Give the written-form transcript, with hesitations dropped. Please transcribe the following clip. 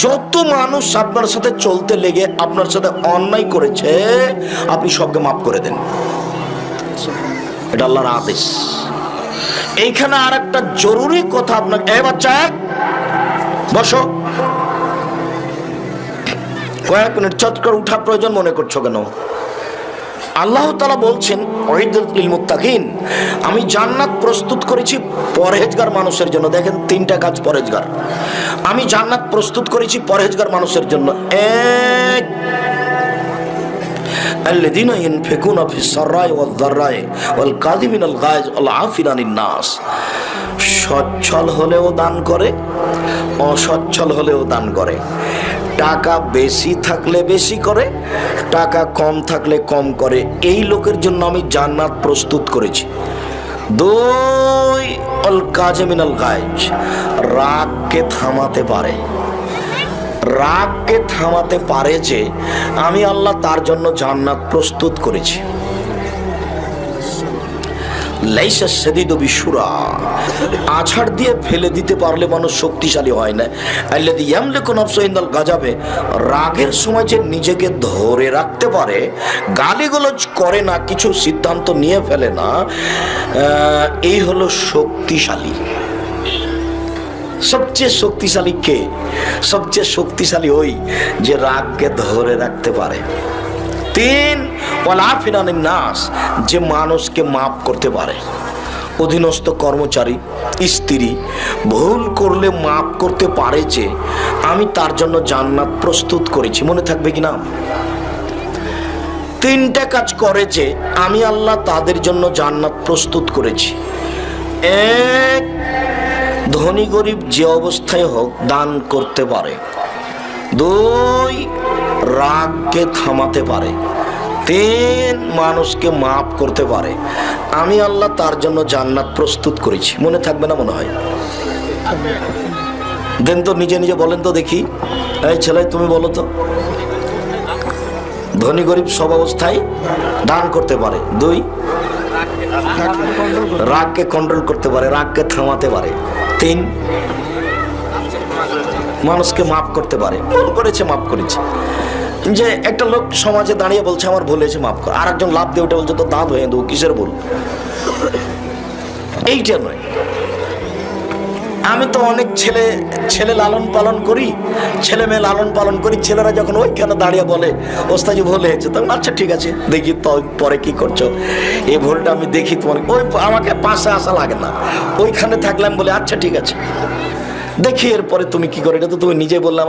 যত মানুষ আপনার সাথে চলতে লেগে আপনার সাথে অন্যায় করেছে আপনি সবকে মাফ করে দেন। এটা আল্লাহর আদেশ। এইখানে আর একটা জরুরি কথা আপনাকে, এ বাচ্চা বসো, কয়েক মিনিট চট করে উঠা প্রয়োজন মনে করছো কেন? আল্লাহ তাআলা বলছেন উইদ্দাত লিল মুত্তাকিন, আমি জান্নাত প্রস্তুত করেছি পরহেজগার মানুষের জন্য। দেখেন তিনটা কাজ পরহেজগার। আমি জান্নাত প্রস্তুত করেছি পরহেজগার মানুষের জন্য। এক, আল্লাযীনা ইউনফিকুনা ফিস সাররাই ওয়াজ যাররাই ওয়াল কাযিমিনাল গায়জ ওয়াল আফিনা আনিন নাস। সচ্ছল হলেও দান করে, অসচ্ছল হলেও দান করে। টাকা বেশি থাকলে বেশি করে, টাকা কম থাকলে কম করে। এই লোকের জন্য আমি জান্নাত প্রস্তুত করেছি। দুই, আল কাযিমিনাল গায়জ, রাগকে থামাতে পারে। রাগকে থামাতে পারে যে আমি আল্লাহ তার জন্য জান্নাত প্রস্তুত করেছি। লাইসা শাদীদু বিশুরা, আছাড় দিয়ে ফেলে দিতে পারলে মানুষ শক্তিশালী হয় না। আল্লাযী ইয়ামলিকু নাফসু ইনদাল গাযাবে, রাগের সময় যে নিজেকে ধরে রাখতে পারে, গালিগালাজ করে না, কিছু সিদ্ধান্ত নিয়ে ফেলে না, এই হলো শক্তিশালী। সবচেয়ে শক্তিশালী কে? সবচেয়ে শক্তিশালী ওই যে রাগকে ধরে রাখতে পারে। তিন, ওয়াল আফিনা আনিন নাস, যে মানুষকে মাফ করতে পারে। অধীনস্থ কর্মচারী, স্ত্রী ভুল করলে মাফ করতে পারে যে আমি তার জন্য জান্নাত প্রস্তুত করেছি। মনে থাকবে কি না? তিনটা কাজ করে যে আমি আল্লাহ তাদের জন্য জান্নাত প্রস্তুত করেছি। এক, ধনী গরিব যে অবস্থায় হোক দান করতে পারে। দুই, রাগকে থামাতে পারে। তিন, মানুষকে মাফ করতে পারে। আমি আল্লাহ তার জন্য জান্নাত প্রস্তুত করেছি। মনে থাকবে না মনে হয়? দেন তো, নিজে নিজে বলেন তো দেখি। এই ছেলে তুমি বলো তো। ধনী গরিব সব অবস্থায় দান করতে পারে। দুই, রাগকে কন্ট্রোল করতে পারে, রাগকে থামাতে পারে। তিন, মানুষকে মাফ করতে পারে। ভুল করেছে মাফ করেছে। যে একটা লোক সমাজে দাঁড়িয়ে বলছে আমার ভুল হয়েছে মাফ কর, আর একজন লাভ দিয়ে উঠে বলছে তো দাঁত হয়ে দেবো, কিসের ভুল? এইটা নয়। আমি তো অনেক ছেলে লালন পালন করি, ছেলে মেয়ে লালন পালন করি। ছেলেরা যখন ওইখানে দাঁড়িয়ে বলে ওস্তাজি ভুল হয়েছে, তখন আচ্ছা ঠিক আছে দেখি তো পরে কি করছো, এই ভুলটা আমি দেখি তোমার। ওই আমাকে পাশে আসা লাগে না, ওইখানে থাকলাম বলে আচ্ছা ঠিক আছে দেখি এরপরে তুমি কি করে। এটা তো তুমি নিজে বললে আমার